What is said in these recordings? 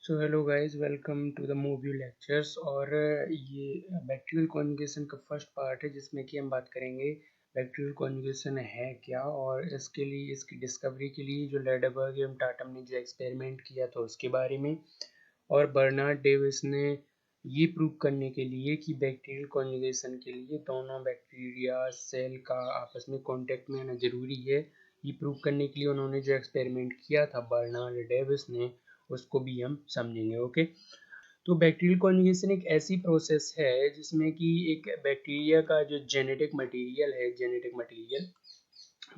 So hello guys, welcome to the movie lectures. और ये bacterial conjugation का first part है जिसमें कि हम बात करेंगे बैक्टीरियल कॉन्जुगेशन है क्या, और इसके लिए इसकी डिस्कवरी के लिए जो लेडरबर्ग एवं टाटम ने जो एक्सपेरिमेंट किया था उसके बारे में, और बर्नार्ड डेविस ने ये प्रूव करने के लिए कि बैक्टीरियल कॉन्जुगेशन के लिए दोनों बैक्टीरिया सेल का आपस में कांटेक्ट में आना जरूरी है। ये प्रूव करने के लिए उन्होंने जो एक्सपेरिमेंट किया था बर्नार्ड डेविस ने, उसको भी हम समझेंगे। ओके, तो बैक्टीरियल कॉन्जुगेशन एक ऐसी प्रोसेस है जिसमें कि एक बैक्टीरिया का जो जेनेटिक मटेरियल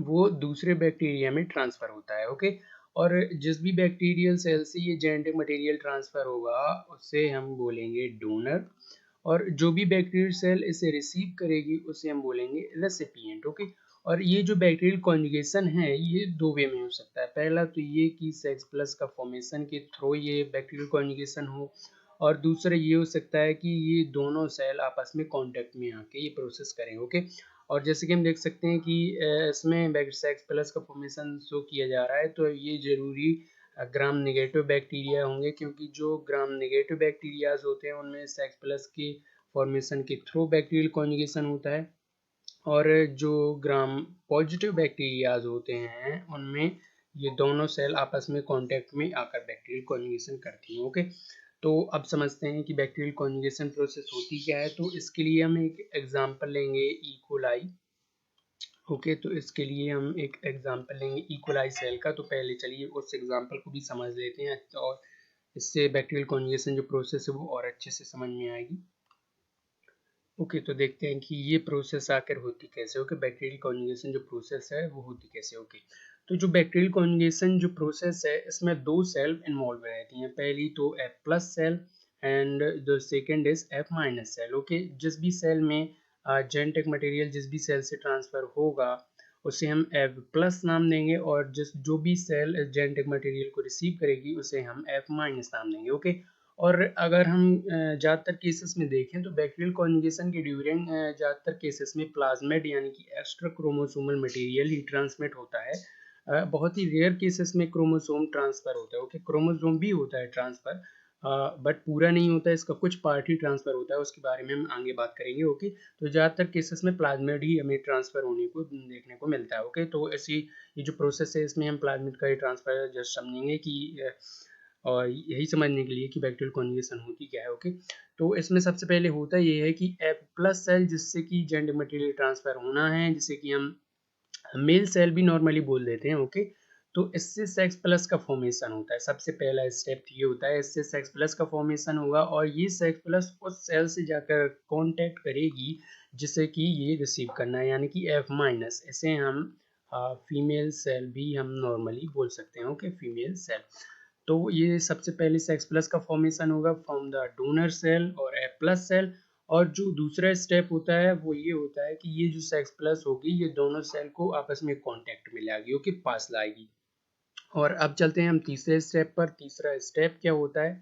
वो दूसरे बैक्टीरिया में ट्रांसफर होता है। ओके, और जिस भी बैक्टीरियल सेल से ये जेनेटिक मटेरियल ट्रांसफर होगा उसे हम बोलेंगे डोनर, और जो भी बैक्टीरियल सेल इसे रिसीव करेगी उसे हम बोलेंगे रेसिपिएंट। ओके, और ये जो बैक्टीरियल कॉन्जुगेशन है ये दो वे में हो सकता है। पहला तो ये कि सेक्स प्लस का फॉर्मेशन के थ्रू ये बैक्टीरियल कॉन्जुगेशन हो, और दूसरा ये हो सकता है कि ये दोनों सेल आपस में कांटेक्ट में आके ये प्रोसेस करें। ओके, और जैसे कि हम देख सकते हैं कि इसमें सेक्स प्लस का फॉर्मेशन शो किया जा रहा है, तो ये जरूरी ग्राम नेगेटिव बैक्टीरिया होंगे, क्योंकि जो ग्राम नेगेटिव बैक्टीरियाज होते हैं उनमें सेक्स प्लस के फॉर्मेशन के थ्रू बैक्टीरियल कॉन्जुगेशन होता है, और जो ग्राम पॉजिटिव बैक्टीरियाज होते हैं उनमें ये दोनों सेल आपस में कांटेक्ट में आकर बैक्टीरियल कॉन्जुगेशन करती हैं। ओके, तो अब समझते हैं कि बैक्टीरियल कॉन्जुगेशन प्रोसेस होती क्या है। तो इसके लिए हम एक एग्जांपल लेंगे इकोलाई। ओके, तो इसके लिए हम एक एग्जांपल लेंगे इकोलाई सेल का। तो पहले चलिए उस एग्जांपल को भी समझ लेते हैं, और इससे बैक्टीरियल कॉन्जुगेशन जो प्रोसेस है वो और अच्छे से समझ में आएगी। ओके, तो देखते हैं कि ये प्रोसेस आकर होती कैसे। ओके, बैक्टीरियल कॉन्जुगेशन जो प्रोसेस है वो होती कैसे। ओके, तो जो बैक्टीरियल कॉन्जुगेशन जो प्रोसेस है इसमें दो सेल इन्वॉल्व रहती हैं। पहली तो F plus cell and the second is F minus cell. Okay, जिस भी सेल में जेनेटिक मटेरियल जिस भी सेल से ट्रांसफर होगा उसे हम F प्लस नाम देंगे, और जो भी सेल जेनेटिक मटेरियल को रिसीव करेगी उसे हम F माइनस नाम देंगे। ओके, और अगर हम ज़्यादातर केसेस में देखें तो बैक्टीरियल कॉन्जुगेशन के ड्यूरिंग ज़्यादातर केसेस में प्लाज्मिड यानी कि एक्स्ट्रा क्रोमोसोमल मटेरियल ही ट्रांसमिट होता है। बहुत ही रेयर केसेस में क्रोमोसोम ट्रांसफर होता है। ओके, क्रोमोसोम भी होता है ट्रांसफर, बट पूरा नहीं होता है, इसका कुछ पार्ट ही ट्रांसफर होता है, उसके बारे में हम आगे बात करेंगे। ओके, तो ज़्यादातर केसेस में प्लाज्मिड ही हमें ट्रांसफर होने को देखने को मिलता है। ओके, तो ऐसी ये जो प्रोसेस है इसमें हम प्लाज्मिड का ही ट्रांसफर जस्ट समझेंगे कि और यही समझने के लिए कि बैक्टीरियल कॉन्जुगेशन होती क्या है। ओके, तो इसमें सबसे पहले होता ये है कि F प्लस सेल जिससे कि जेनेटिक मटेरियल ट्रांसफर होना है, जिसे कि हम मेल सेल भी नॉर्मली बोल देते हैं। ओके, तो इससे सेक्स प्लस का फॉर्मेशन होता है। सबसे पहला स्टेप ये होता है, इससे सेक्स प्लस का फॉर्मेशन होगा, और ये सेक्स प्लस उस सेल से जाकर कांटेक्ट करेगी जिसे कि ये रिसीव करना है, यानी कि F माइनस। इसे हम फीमेल सेल भी हम नॉर्मली बोल सकते हैं। Okay, female cell. तो ये सबसे पहले सेक्स प्लस का फॉर्मेशन होगा फ्रॉम द डोनर सेल और F प्लस सेल, और जो दूसरा स्टेप होता है वो ये होता है कि ये जो सेक्स प्लस होगी ये दोनों सेल को आपस में कांटेक्ट में लाएगी। ओके, पास लाएगी। और अब चलते हैं हम तीसरे स्टेप पर। तीसरा स्टेप क्या होता है,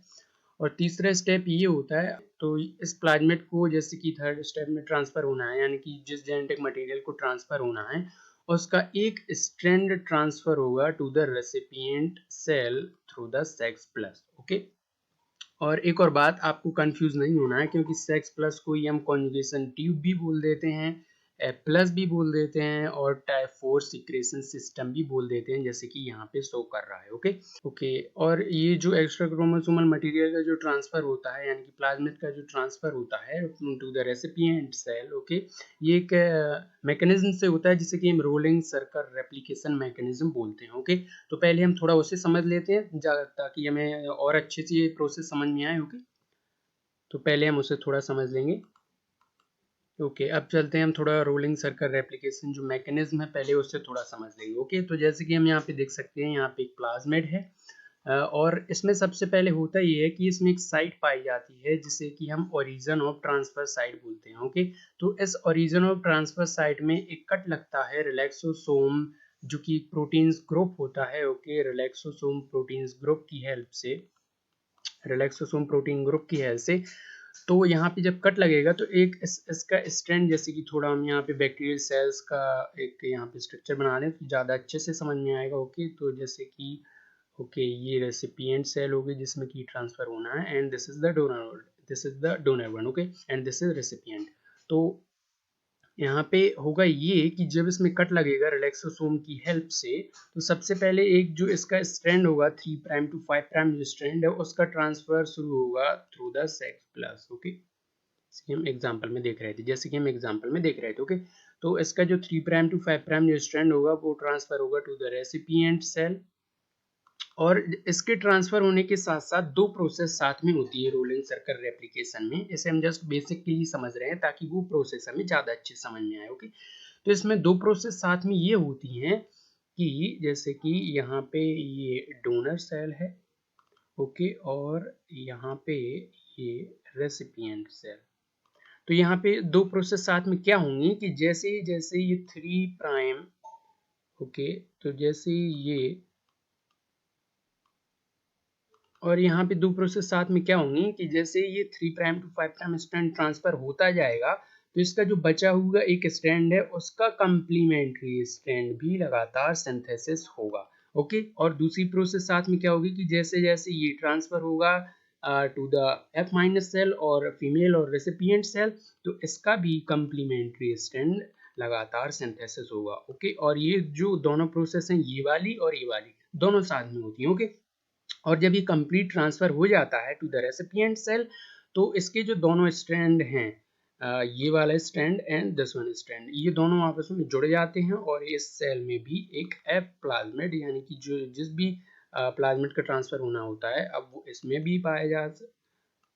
और तीसरा स्टेप ये होता है, तो इस प्लाज्मिड को जैसे कि थर्ड स्टेप में ट्रांसफर होना है, यानी कि जिस जेनेटिक मटेरियल को ट्रांसफर होना है उसका एक स्ट्रैंड ट्रांसफर होगा to the recipient cell through the sex plus. Okay, और एक और बात, आपको कंफ्यूज नहीं होना है, क्योंकि सेक्स प्लस को ही हम कॉन्जुगेशन ट्यूब भी बोल देते हैं, प्लस भी बोल देते हैं, और टाइप 4 सिक्रेशन सिस्टम भी बोल देते हैं, जैसे कि यहाँ पे शो कर रहा है। ओके, ओके, और ये जो एक्स्ट्रा क्रोमोसोमल मटेरियल का जो ट्रांसफर होता है, यानी कि प्लाज्मिड का जो ट्रांसफर होता है to the recipient cell, okay, ये एक मैकेनिज्म से होता है जिसे कि हम रोलिंग सर्कल रेप्लिकेशन मैकेनिज्म बोलते हैं। ओके, तो पहले हम थोड़ा उसे समझ लेते हैं ताकि हमें और अच्छे से ये प्रोसेस समझ में आए। ओके, तो पहले हम उसे थोड़ा समझ लेंगे। ओके, अब चलते हैं हम थोड़ा रोलिंग सर्कल रेप्लिकेशन जो मैकेनिज्म है पहले उससे थोड़ा समझ लेंगे। ओके, तो जैसे कि हम यहाँ पे देख सकते हैं, यहाँ पे एक प्लाज्मिड है, और इसमें सबसे पहले होता ये है कि इसमें एक साइट पाई जाती है जिसे कि हम ओरिजिन ऑफ ट्रांसफर साइट बोलते हैं। ओके, तो इस ओरिजिन ऑफ ट्रांसफर साइट में एक कट लगता है रिलैक्सोसोम, जो कि प्रोटीन्स ग्रुप होता है। ओके, रिलैक्सोसोम प्रोटीन्स ग्रुप की हेल्प से, रिलैक्सोसोम प्रोटीन ग्रुप की हेल्प से, तो यहाँ पे जब कट लगेगा तो एक इसका स्ट्रैंड, जैसे कि थोड़ा हम यहाँ पे बैक्टीरियल सेल्स का एक यहाँ पे स्ट्रक्चर बना लें तो ज़्यादा अच्छे से समझ में आएगा। ओके, तो जैसे कि ओके, ये रेसिपिएंट सेल होगी जिसमें की ट्रांसफर होना है, and this is the donor, this is the donor one, okay, and this is recipient. तो यहाँ पे होगा ये कि जब इसमें कट लगेगा रिलैक्सोसोम की हेल्प से, तो सबसे पहले एक जो इसका स्ट्रैंड होगा 3 प्राइम टू 5 प्राइम जो स्ट्रैंड है उसका ट्रांसफर शुरू होगा through the sex plus, okay. हम एग्जांपल में देख रहे थे, जैसे कि हम एग्जांपल में देख रहे थे, ओके। तो इसका जो 3 प्राइम टू 5 प्राइम जो स्ट्रैंड होगा वो ट्रांसफर होगा टू द रेसिपिएंट सेल, और इसके ट्रांसफर होने के साथ साथ दो प्रोसेस साथ में होती है रोलिंग सर्कल रेप्लिकेशन में। इसे हम जस्ट बेसिकली समझ रहे हैं ताकि वो प्रोसेस हमें ज़्यादा अच्छे समझ में आए, ओके। तो इसमें दो प्रोसेस साथ में ये होती हैं कि जैसे कि यहाँ पे ये डोनर सेल है, ओके, और यहाँ पे ये रेसिपिएंट सेल। तो यहाँ पे दो प्रोसेस साथ में क्या होंगी कि जैसे जैसे ये 3 प्राइम, ओके, तो जैसे ये, और यहाँ पे दो प्रोसेस साथ में क्या होंगी कि जैसे ये 3 prime to 5 prime strand transfer होता जाएगा तो इसका जो बचा हुआ एक स्ट्रैंड है उसका कंप्लीमेंट्री स्ट्रैंड भी लगातार सिंथेसिस होगा, ओके। और दूसरी प्रोसेस साथ में क्या होगी कि जैसे जैसे ये ट्रांसफर होगा to the F minus cell और फीमेल और रेसिपिएंट सेल, तो इसका भी कंप्लीमेंट्री स्ट्रैंड लगातार सिंथेसिस होगा, ओके। और ये जो दोनों प्रोसेस हैं ये वाली और ये वाली दोनों साथ में होती हैं, ओके। और जब ये कंप्लीट ट्रांसफर हो जाता है टू द रेसिपिएंट सेल, तो इसके जो दोनों स्ट्रैंड हैं, ये वाला strand and this one strand, ये दोनों आपस में जुड़ जाते हैं और इस सेल में भी एक एफ प्लाज्मिड यानी कि जो जिस भी प्लाज्मिड का ट्रांसफर होना होता है अब वो इसमें भी पाया जा,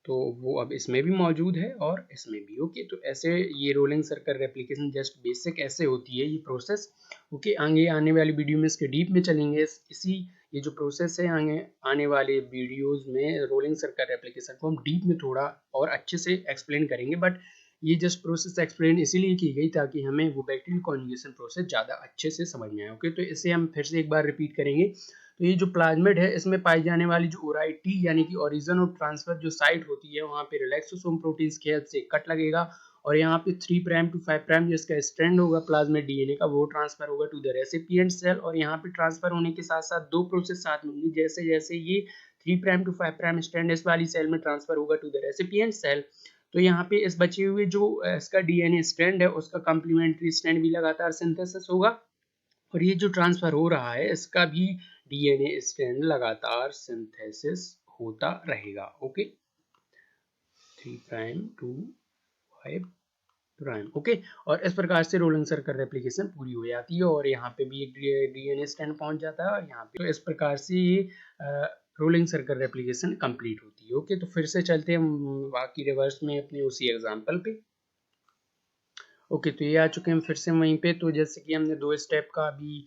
तो वो अब इसमें भी मौजूद है और इसमें भी, ओके। तो ऐसे ये rolling circle replication just basic ऐसे होती है ये प्रोसेस, ओके। आगे आने वाली वीडियो में इसके डीप में चलेंगे, इसी ये जो प्रोसेस है आगे आने वाले वीडियोस में रोलिंग सर्कल रेप्लिकेशन को हम डीप में थोड़ा और अच्छे से एक्सप्लेन करेंगे, बट ये जस्ट प्रोसेस एक्सप्लेन इसीलिए की गई ताकि हमें वो बैक्टीरियल कॉन्जुगेशन प्रोसेस ज़्यादा अच्छे से समझ में आए, ओके। तो इसे हम फिर से एक बार रिपीट करेंगे। तो ये जो प्लाज्मिड है इसमें पाई जाने वाली जो ओराइटी यानी कि ओरिजिन ऑफ ट्रांसफर जो साइट होती है वहाँ पे रिलैक्सोसोम प्रोटीन्स की हेल्प से कट लगेगा, और यहाँ पे 3 प्राइम टू 5 प्राइम जो इसका स्ट्रैंड होगा प्लाज्मिड डीएनए का वो ट्रांसफर होगा टू द रेसिपिएंट सेल, और यहाँ पे ट्रांसफर होने के साथ साथ दो प्रोसेस साथ में होंगी, जैसे जैसे ये 3 प्राइम टू 5 प्राइम स्ट्रैंड इस वाली सेल में ट्रांसफर होगा टू द रेसिपिएंट सेल, तो यहाँ पे इस बचे हुए जो इसका डीएनए स्ट्रैंड है उसका कंप्लीमेंट्री स्ट्रैंड भी लगातार सिंथेसिस होगा, और ये जो ट्रांसफर हो रहा है इसका भी डीएनए स्ट्रैंड लगातार सिंथेसिस होता रहेगा, okay. 3 prime to 5 prime, okay. और इस प्रकार से रोलिंग सर्कल रेप्लिकेशन पूरी हो जाती है और यहाँ पे भी एक डीएनए स्ट्रैंड पहुंच जाता है और यहाँ पे, तो इस प्रकार से ये रोलिंग सर्कल रेप्लिकेशन कंप्लीट होती है, ओके। तो फिर से चलते हैं बाकी रिवर्स में अपने उसी एग्जांपल पे, ओके। तो ये आ चुके हैं फिर से वहीं पे। तो जैसे कि हमने दो स्टेप का अभी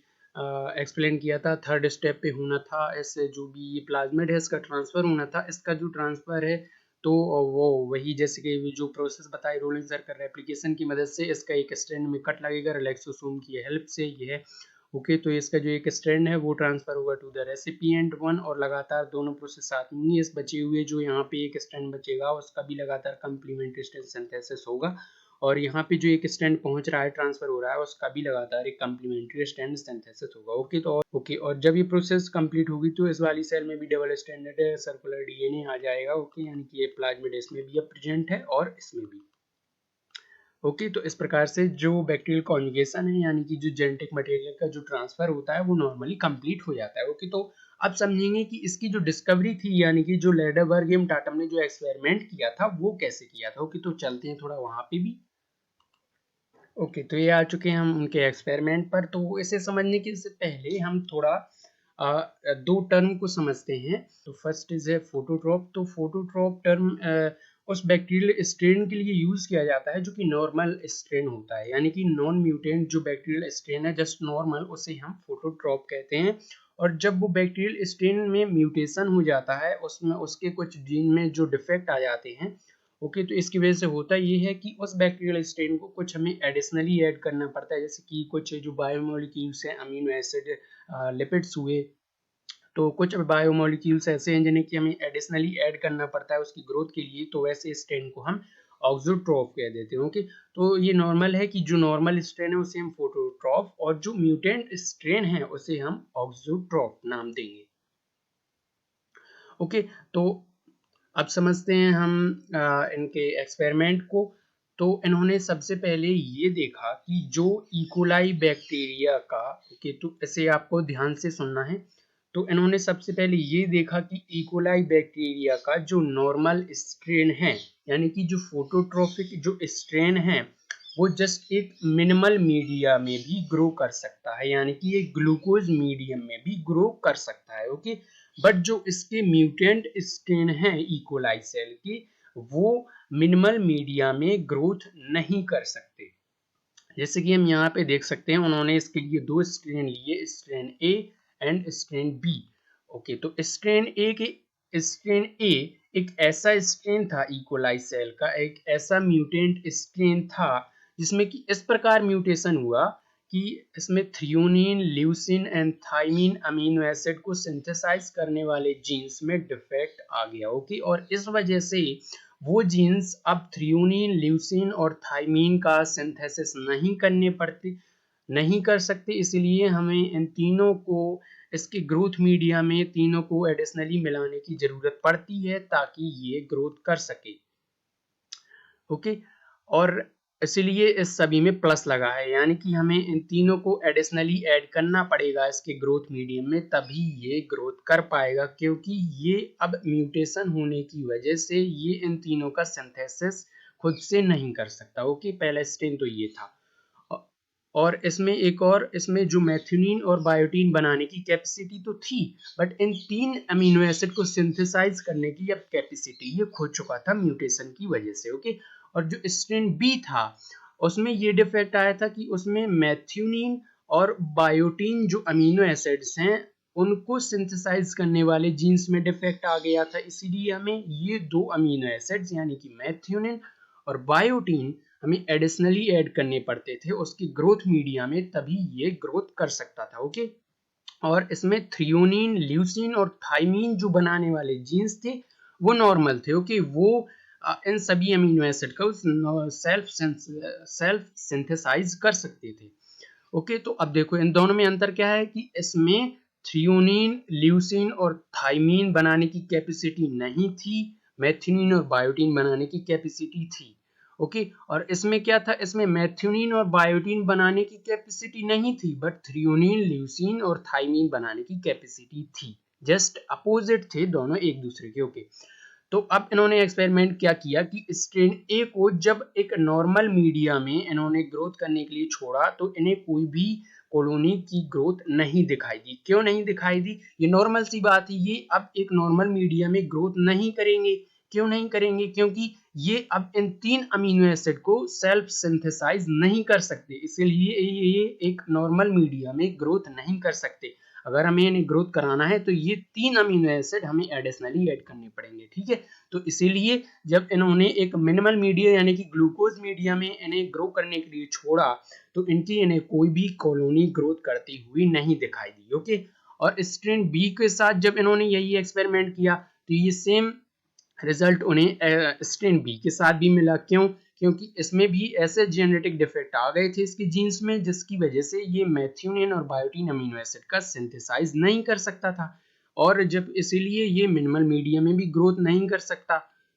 एक्सप्लेन किया था, थर्ड स्टेप पे होना था ऐसे जो भी ये प्लाज्मिड है इसका ट्रांसफर होना था, इसका जो ट्रांसफर है तो वो वही जैसे कि जो प्रोसेस बताई रोलिंग सर्कल रेप्लिकेशन की मदद से इसका एक स्ट्रैंड में कट लगेगा रिलैक्सोसोम की हेल्प से, ये है, ओके। तो इसका जो एक स्ट्रैंड है वो ट्रांसफर होगा टू द रेसिपिएंट वन, और लगातार दोनों प्रोसेस साथ में इस बचे हुए जो यहाँ पे एक स्ट्रैंड बचेगा उसका भी लगातार कंप्लीमेंट्री स्ट्रैंड सिंथेसिस होगा, और यहाँ पे जो एक स्टैंड पहुंच रहा है ट्रांसफर हो रहा है उसका भी लगातार एक कंप्लीमेंट्री स्टैंड सिंथेसिस होगा, ओके। तो ओके, और जब ये प्रोसेस कंप्लीट होगी तो इस वाली सेल में भी डबल स्टैंडर्ड सर्कुलर डीएनए आ जाएगा, ओके, यानी कि ये प्लाज्मिड इसमें भी अब प्रेजेंट है और इसमें भी, ओके। तो इस प्रकार से जो बैक्टीरियल कॉन्जुगेशन है यानी कि जो जेनेटिक मटेरियल का जो ट्रांसफर होता है वो नॉर्मली कंप्लीट हो जाता है, ओके। तो अब समझेंगे कि इसकी जो डिस्कवरी थी यानी कि जो लेडरबर्ग एम टाटम ने जो एक्सपेरिमेंट किया था वो कैसे किया था, ओके। तो चलते हैं थोड़ा वहां पे भी, ओके। तो ये आ चुके हैं हम उनके एक्सपेरिमेंट पर। तो इसे समझने के से पहले हम थोड़ा दो टर्म को समझते हैं। तो फर्स्ट इज है फोटोट्रॉप। तो फोटोट्रॉप टर्म उस बैक्टीरियल स्ट्रेन के लिए यूज किया जाता है जो कि नॉर्मल स्ट्रेन होता है, यानी कि नॉन म्यूटेंट जो बैक्टीरियल स्ट्रेन है जस्ट नॉर्मल, उसे हम फोटोट्रॉप कहते हैं। और जब वो बैक्टीरियल स्ट्रेन में म्यूटेशन हो जाता है उसमें उसके कुछ जीन में जो डिफेक्ट आ जाते हैं, ओके, तो इसकी वजह से होता ये है कि उस बैक्टीरियल स्ट्रेन को कुछ हमें एडिशनली ऐड करना पड़ता है, जैसे कि कुछ जो बायोमोलिक्यूल्स हैं अमीनो एसिड लिपिड्स हुए, तो कुछ बायोमोलिक्यूल्स ऐसे हैं जिन्हें कि हमें एडिशनली ऐड करना पड़ता है उसकी ग्रोथ के लिए, तो वैसे स्ट्रेन को हम ऑक्सोट्रॉफ कह देते हैं, ओके। तो ये नॉर्मल है कि जो नॉर्मल स्ट्रेन है उसे हम फोटोट्रॉफ और जो म्यूटेंट स्ट्रेन है उसे हम ऑक्सोट्रॉफ नाम देंगे, ओके, तो अब समझते हैं हम इनके एक्सपेरिमेंट को। तो इन्होंने सबसे पहले ये देखा कि जो इकोलाई बैक्टीरिया का, ओके, तो इसे आपको ध्यान से सुनना है। तो इन्होंने सबसे पहले ये देखा कि इकोलाई बैक्टीरिया का जो नॉर्मल स्ट्रेन है, यानी कि जो फोटोट्रोफिक जो स्ट्रेन है, वो जस्ट एक मिनिमल मीडिया में भी ग्रो कर सकता है, यानी कि एक ग्लूकोज मीडियम में भी ग्रो कर सकता है। ओके, बट जो इसके म्यूटेंट स्ट्रेन है इकोलाई सेल के, वो मिनिमल मीडिया में ग्रोथ नहीं कर सकते। जैसे कि हम यहाँ पे देख सकते हैं, उन्होंने इसके लिए दो स्ट्रेन लिए, strain A and strain B. Okay, तो स्ट्रेन ए एक ऐसा स्ट्रेन था इकोलाई सेल का, एक ऐसा म्यूटेंट स्ट्रेन था जिसमें कि इस प्रकार म्यूटेशन हुआ कि इसमें threonine, leucine and thymine amino acid को सिंथेसाइज करने वाले जीन्स में डिफेक्ट आ गया। ओके, और इस वजह से वो जीन्स अब थ्रियोनिन, ल्यूसिन और थाइमीन का सिंथेसिस नहीं कर सकते। इसलिए हमें इन तीनों को इसके ग्रोथ मीडिया में तीनों को एडिशनली मिलाने की जरूरत पड़ती है ताकि ये ग्रोथ कर सके। ओके, और इसलिए इस सभी में प्लस लगा है, यानी कि हमें इन तीनों को एडिशनली ऐड करना पड़ेगा इसके ग्रोथ मीडियम में, तभी ये ग्रोथ कर पाएगा, क्योंकि ये अब म्यूटेशन होने की वजह से ये इन तीनों का सिंथेसिस खुद से नहीं कर सकता। ओके, पहला स्टेन तो ये था। और इसमें जो मैथ्यूनिन और बायोटीन बनाने की कैपेसिटी तो थी, बट इन तीन अमीनो एसिड को सिंथेसाइज करने की अब कैपेसिटी ये खो चुका था म्यूटेशन की वजह से। ओके, और जो स्ट्रेन बी था उसमें ये डिफेक्ट आया था कि उसमें मैथ्यूनिन और बायोटीन जो अमीनो एसिड्स हैं उनको सिंथेसाइज करने वाले जीन्स में डिफेक्ट आ गया था। इसीलिए हमें ये दो अमीनो एसिड्स यानी कि मैथ्यूनिन और बायोटीन हमें एडिशनली ऐड करने पड़ते थे उसकी ग्रोथ मीडिया में, तभी ये ग्रोथ कर सकता था। ओके, और इसमें थ्रियोनिन, ल्यूसिन और थाइमीन जो बनाने वाले जीन्स थे वो नॉर्मल थे। ओके, वो इन सभी अमीनो एसिड का सेल्फ सिंथेसाइज कर सकते थे। ओके, तो अब देखो इन दोनों में अंतर क्या है कि इसमें थ्रियोनिन, ल्यूसिन और थाइमीन बनाने की कैपेसिटी नहीं थी, मैथ्यूनिन और बायोटीन बनाने की कैपेसिटी थी। ओके, और इसमें क्या था, इसमें मैथ्यूनिन और बायोटीन बनाने की कैपेसिटी नहीं थी, बट थ्रियोनिन, ल्यूसिन और थाइमीन बनाने की कैपेसिटी थी। जस्ट अपोजिट थे दोनों एक दूसरे के। ओके, तो अब इन्होंने एक्सपेरिमेंट क्या किया कि स्ट्रेन ए को जब एक नॉर्मल मीडिया में इन्होंने ग्रोथ करने के लिए छोड़ा तो इन्हें कोई भी कॉलोनी की ग्रोथ नहीं दिखाई दी। क्यों नहीं दिखाई दी? ये नॉर्मल सी बात है, ये अब एक नॉर्मल मीडिया में ग्रोथ नहीं करेंगे। क्यों नहीं करेंगे? क्योंकि ये अब इन तीन अमीनो एसिड को सेल्फ सिंथेसाइज नहीं कर सकते, इसीलिए ये एक नॉर्मल मीडिया में ग्रोथ नहीं कर सकते। अगर हमें इन्हें ग्रोथ कराना है तो ये तीन अमीनो एसिड हमें एडिशनली ऐड करने पड़ेंगे। ठीक है, तो इसीलिए जब इन्होंने एक मिनिमल मीडिया यानी कि ग्लूकोज मीडिया में इन्हें ग्रो करने के लिए छोड़ा तो इन्हें कोई भी कॉलोनी ग्रोथ करती हुई नहीं दिखाई दी। ओके, और स्ट्रेन बी के साथ जब इन्होंने यही एक्सपेरिमेंट किया तो ये सेम रिजल्ट उन्हें स्ट्रेन बी के साथ भी मिला। क्यों? क्योंकि इसमें भी ऐसे जेनेटिक डिफेक्ट आ गए थे इसके जीन्स में जिसकी वजह से ये मैथ्यूनिन और बायोटीन अमीनो एसिड का सिंथेसाइज नहीं कर सकता था, और जब इसीलिए ये मिनिमल मीडिया में भी ग्रोथ नहीं कर सकता,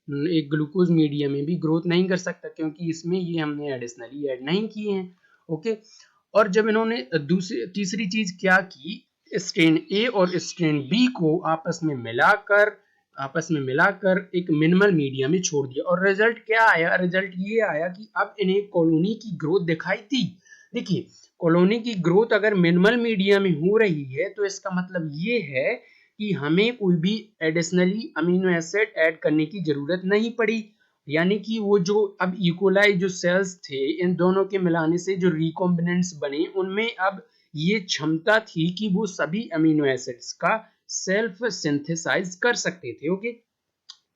एक ग्लूकोज मीडिया में भी ग्रोथ नहीं कर सकता, क्योंकि इसमें ये हमने एडिशनली ऐड नहीं किए हैं। ओके, और जब इन्होंने तीसरी चीज क्या की, स्ट्रेन ए और स्ट्रेन बी को आपस में मिलाकर एक मिनिमल मीडिया में छोड़ दिया, और रिजल्ट क्या आया? रिजल्ट ये आया कि अब इन्हें कॉलोनी की ग्रोथ दिखाई दी। देखिए, कॉलोनी की ग्रोथ अगर मिनिमल मीडिया में हो रही है तो इसका मतलब ये है कि हमें कोई भी एडिशनली अमीनो एसिड ऐड करने की जरूरत नहीं पड़ी, यानी कि वो जो अब इकोलाई जो सेल्स थे इन दोनों के मिलाने से जो रिकॉम्बिनेंट्स बने उनमें अब ये क्षमता थी कि वो सभी अमीनो एसिड्स का सेल्फ सिंथेसाइज कर सकते थे। ओके,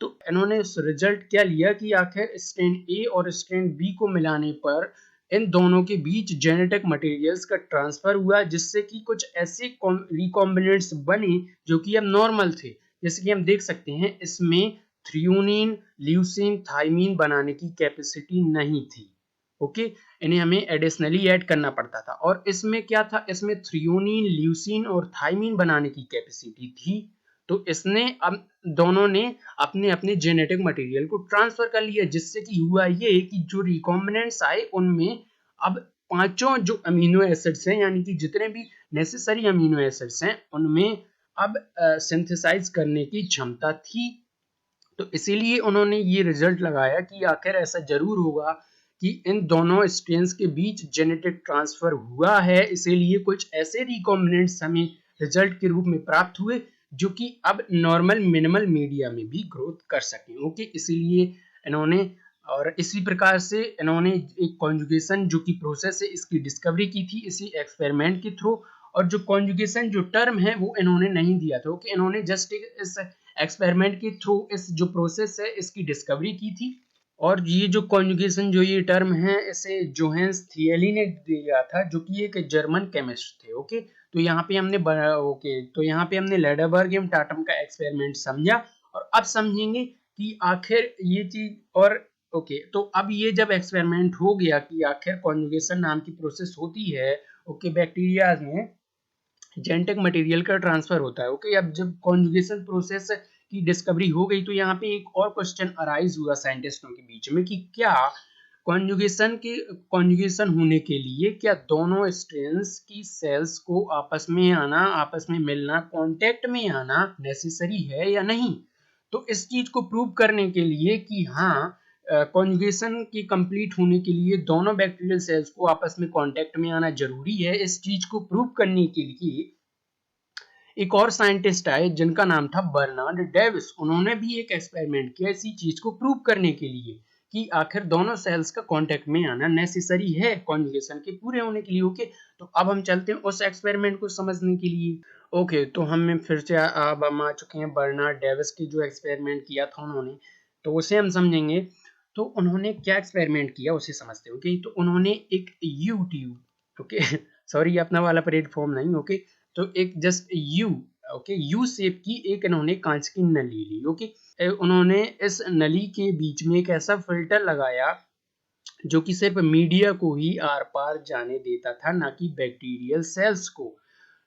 तो इन्होंने रिजल्ट क्या लिया कि आखिर स्ट्रेन ए और स्ट्रेन बी को मिलाने पर इन दोनों के बीच जेनेटिक मटेरियल्स का ट्रांसफर हुआ, जिससे कि कुछ ऐसे रिकॉम्बिनेंट्स बने जो कि अब नॉर्मल थे। जैसे कि हम देख सकते हैं इसमें थ्रियोनिन, ल्यूसिन, थाइमीन बनाने की कैपेसिटी नहीं थी। ओके, इन्हें हमें एडिशनली ऐड करना पड़ता था, और इसमें क्या था, इसमें थ्रियोनिन, ल्यूसिन और थाइमीन बनाने की कैपेसिटी थी। तो इसने अब दोनों ने अपने अपने जेनेटिक मटेरियल को ट्रांसफर कर लिया, जिससे कि हुआ ये कि जो रिकॉम्बिनेंट्स आए उनमें अब पांचों जो अमीनो एसिड्स हैं, यानी कि जितने भी नेसेसरी अमीनो एसिड्स हैं, उनमें अब सिंथेसाइज करने की क्षमता थी। तो इसीलिए उन्होंने ये रिजल्ट लगाया कि आखिर ऐसा जरूर होगा कि इन दोनों स्ट्रेन्स के बीच जेनेटिक ट्रांसफर हुआ है, इसीलिए कुछ ऐसे रिकॉम्बिनेंट्स हमें रिजल्ट के रूप में प्राप्त हुए जो कि अब नॉर्मल मिनिमल मीडिया में भी ग्रोथ कर सकें। ओके, इसीलिए इन्होंने और इसी प्रकार से इन्होंने एक कॉन्जुगेशन जो कि प्रोसेस है इसकी डिस्कवरी की थी इसी एक्सपेरिमेंट के थ्रू। और जो कॉन्जुगेशन जो टर्म है वो इन्होंने नहीं दिया था। ओके, इन्होंने जस्ट इस एक्सपेरिमेंट के थ्रू इस जो प्रोसेस है इसकी डिस्कवरी की थी। और ये जो कॉन्जुगेशन जो ये टर्म है इसे जोहान्स थियली ने दिया था, जो कि एक जर्मन केमिस्ट थे। ओके, तो यहाँ पे हमने लैडरबर्ग एवं टाटम का एक्सपेरिमेंट समझा, और अब समझेंगे कि आखिर ये चीज और ओके तो अब ये जब एक्सपेरिमेंट हो गया कि आखिर कॉन्जुगेशन नाम की प्रोसेस होती है, ओके, बैक्टीरिया में जेनेटिक मटेरियल का ट्रांसफर होता है। ओके, अब जब कॉन्जुगेशन प्रोसेस की डिस्कवरी हो गई तो यहाँ पे एक और क्वेश्चन अराइज हुआ साइंटिस्टों के बीच में कि क्या कॉन्जुगेशन होने के लिए क्या दोनों स्ट्रेन्स की सेल्स को आपस में आना, आपस में मिलना, कांटेक्ट में आना नेसेसरी है या नहीं। तो इस चीज को प्रूव करने के लिए कि हाँ कॉन्जुगेशन की कंप्लीट होने के लिए दोनों बैक्टीरियल सेल्स को आपस में कांटेक्ट में आना जरूरी है, इस चीज को प्रूव करने के लिए एक और साइंटिस्ट आए जिनका नाम था बर्नार्ड डेविस। उन्होंने भी एक एक्सपेरिमेंट किया इसी चीज को प्रूव करने के लिए कि आखिर दोनों सेल्स का कांटेक्ट में आना नेसेसरी है कॉन्जुगेशन के पूरे होने के लिए। ओके, तो अब हम चलते हैं उस एक्सपेरिमेंट को समझने के लिए। ओके, तो हम फिर से अब हम आ चुके हैं बर्नार्ड डेविस की जो एक्सपेरिमेंट किया था उन्होंने, तो उसे हम समझेंगे। तो उन्होंने क्या एक्सपेरिमेंट किया उसे समझते हैं। ओके, तो उन्होंने एक यू ट्यूब, ओके सॉरी अपना वाला प्लेटफॉर्म नहीं, ओके, तो एक just you, okay, U shape की एक इन्होंने कांच की नली ली। ओके, उन्होंने इस नली के बीच में एक ऐसा फिल्टर लगाया जो कि सिर्फ मीडिया को ही आर पार जाने देता था, ना कि बैक्टीरियल सेल्स को।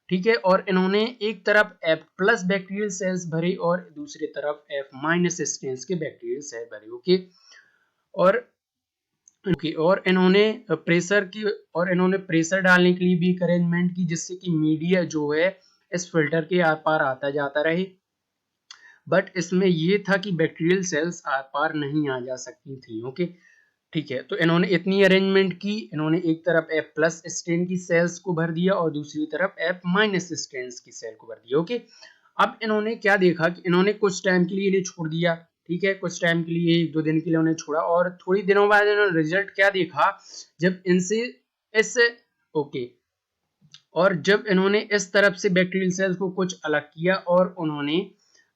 ठीक है, और इन्होंने एक तरफ F प्लस बैक्टीरियल सेल्स भरे और दूसरी तरफ F माइनस स्ट्रेन्स के बैक्टीरियल सेल भरे। ओके, और इन्होंने प्रेशर डालने के लिए भी एक अरेंजमेंट की, जिससे कि मीडिया जो है इस फिल्टर के आर पार आता जाता रहे। बट इसमें ये था कि बैक्टीरियल सेल्स आर पार नहीं आ जा सकती थी। ओके, ठीक है, तो इन्होंने इतनी अरेंजमेंट की, इन्होंने एक तरफ F प्लस स्ट्रेन की सेल्स को भर दिया और दूसरी तरफ F माइनस स्ट्रेन की सेल को भर दिया। ओके, अब इन्होंने क्या देखा कि इन्होंने कुछ टाइम के लिए इन्हें छोड़ दिया। ठीक है, कुछ टाइम के लिए 1-2 दिन के लिए उन्हें छोड़ा, और थोड़ी दिनों बाद इन्होंने रिजल्ट क्या देखा, जब इनसे इस ओके और जब इन्होंने इस तरफ से बैक्टीरियल सेल्स को कुछ अलग किया और उन्होंने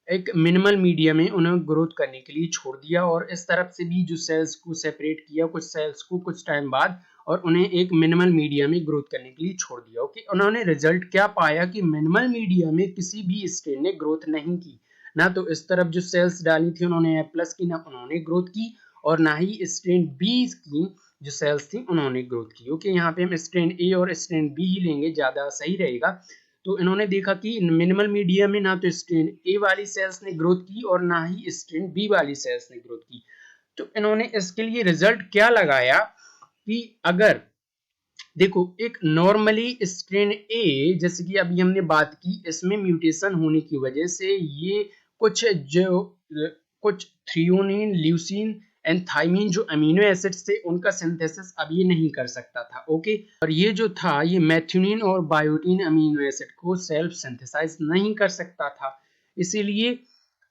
एक मिनिमल मीडिया में उन्हें ग्रोथ करने के लिए छोड़ दिया, और इस तरफ से भी जो सेल्स को सेपरेट किया कुछ सेल्स को कुछ टाइम बाद, और उन्हें एक मिनिमल मीडिया में ग्रोथ करने के लिए छोड़ दिया। ओके, उन्होंने रिजल्ट क्या पाया कि मिनिमल मीडिया में किसी भी स्ट्रेन ने ग्रोथ नहीं की। ना तो इस तरफ जो सेल्स डाली थी उन्होंने प्लस की, ना उन्होंने ग्रोथ की, और ना ही स्ट्रेन बी की जो सेल्स थी उन्होंने ग्रोथ की। ओके, यहाँ पे हम स्ट्रेन ए और स्ट्रेन बी ही लेंगे, ज्यादा सही रहेगा। तो इन्होंने देखा कि मिनिमल मीडिया में ना तो स्ट्रेन ए वाली सेल्स ने ग्रोथ की और ना ही स्ट्रेन बी वाली सेल्स ने ग्रोथ की। तो इन्होंने इसके लिए रिजल्ट क्या लगाया कि अगर देखो एक नॉर्मली स्ट्रेन ए, जैसे कि अभी हमने बात की, इसमें म्यूटेशन होने की वजह से ये कुछ थ्रियोनिन, ल्यूसीन एंड थाइमिन जो अमीनो एसिड्स थे उनका सिंथेसिस अब ये नहीं कर सकता था। ओके, और ये जो था ये मैथ्यूनिन और बायोटिन अमीनो एसिड को सेल्फ सिंथेसाइज नहीं कर सकता था। इसीलिए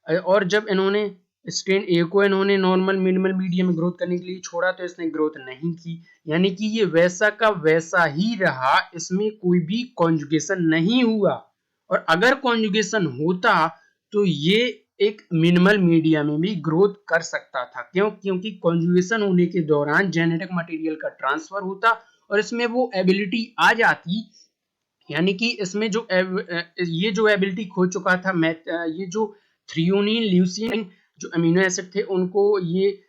और जब इन्होंने स्ट्रेन ए को इन्होंने नॉर्मल मिनिमल मीडियम में ग्रोथ करने के लिए छोड़ा तो इसने ग्रोथ नहीं की, यानी कि ये वैसा का वैसा ही रहा, इसमें कोई भी कॉन्जुगेशन नहीं हुआ। और अगर कॉन्जुगेशन होता तो ये एक मिनिमल मीडिया में भी ग्रोथ कर सकता था। क्यों? क्योंकि कॉन्जुगेशन होने के दौरान जेनेटिक मटेरियल का ट्रांसफर होता और इसमें वो एबिलिटी आ जाती, यानी कि इसमें जो ये जो एबिलिटी खो चुका था, ये जो थ्रियोनिन, ल्यूसीन जो अमीनो एसिड थे उनको ये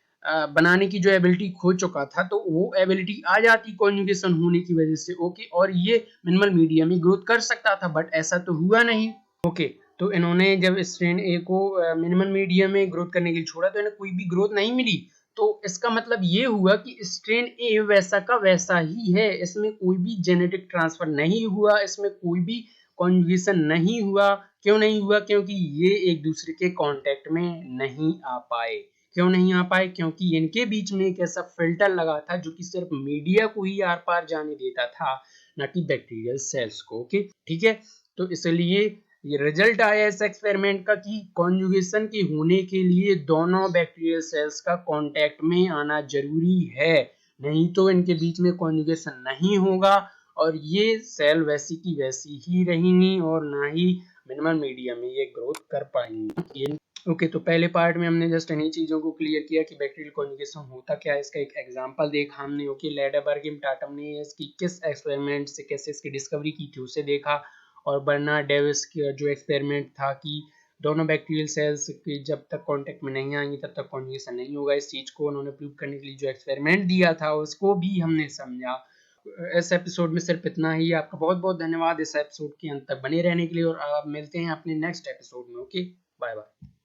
बनाने की जो एबिलिटी खो चुका था, तो वो एबिलिटी आ जाती कॉन्जुगेशन होने की वजह से। ओके, और ये मिनिमल मीडिया में ग्रोथ कर सकता था, बट ऐसा तो हुआ नहीं। ओके, तो इन्होंने जब स्ट्रेन ए को मिनिमल मीडियम में ग्रोथ करने के लिए छोड़ा तो इन्हें कोई भी ग्रोथ नहीं मिली। तो इसका मतलब ये हुआ कि स्ट्रेन ए वैसा का वैसा ही है, इसमें कोई भी जेनेटिक ट्रांसफर नहीं हुआ, इसमें कोई भी कॉन्जुगेशन नहीं हुआ। क्यों नहीं हुआ? क्योंकि ये एक दूसरे के कांटेक्ट में नहीं आ पाए। क्यों नहीं आ पाए? क्योंकि इनके बीच में एक ऐसा फिल्टर लगा था जो कि सिर्फ मीडिया को ही आर पार जाने देता था, ना कि बैक्टीरियल सेल्स को। ओके, ठीक है। तो इसलिए ये रिजल्ट आया इस एक्सपेरिमेंट का कि कॉन्जुगेशन के होने के लिए दोनों बैक्टीरियल सेल्स का कांटेक्ट में आना जरूरी है, नहीं तो इनके बीच में कॉन्जुगेशन नहीं होगा और ये सेल वैसी की वैसी ही रहेंगी और ना ही मिनिमल मीडियम में ये ग्रोथ कर पाएंगी। ओके, तो पहले पार्ट में हमने जस्ट इन्हीं चीजों को क्लियर किया कि बैक्टीरियल कॉन्जुगेशन होता क्या है, इसका एक एग्जांपल देखा हमने। ओके, लेडरबर्ग टाटम ने इसकी किस एक्सपेरिमेंट से कैसे इसकी डिस्कवरी की थी उसे देखा, और बर्नार्ड डेविस का जो एक्सपेरिमेंट था कि दोनों बैक्टीरियल सेल्स की जब तक कांटेक्ट में नहीं आएंगी तब तक कॉन्जुगेशन नहीं होगा, इस चीज को उन्होंने प्रूव करने के लिए जो एक्सपेरिमेंट दिया था उसको भी हमने समझा। इस एपिसोड में सिर्फ इतना ही। आपका बहुत बहुत धन्यवाद इस एपिसोड के अंत तक बने रहने के लिए, और आप मिलते हैं अपने नेक्स्ट एपिसोड में। Okay, bye bye.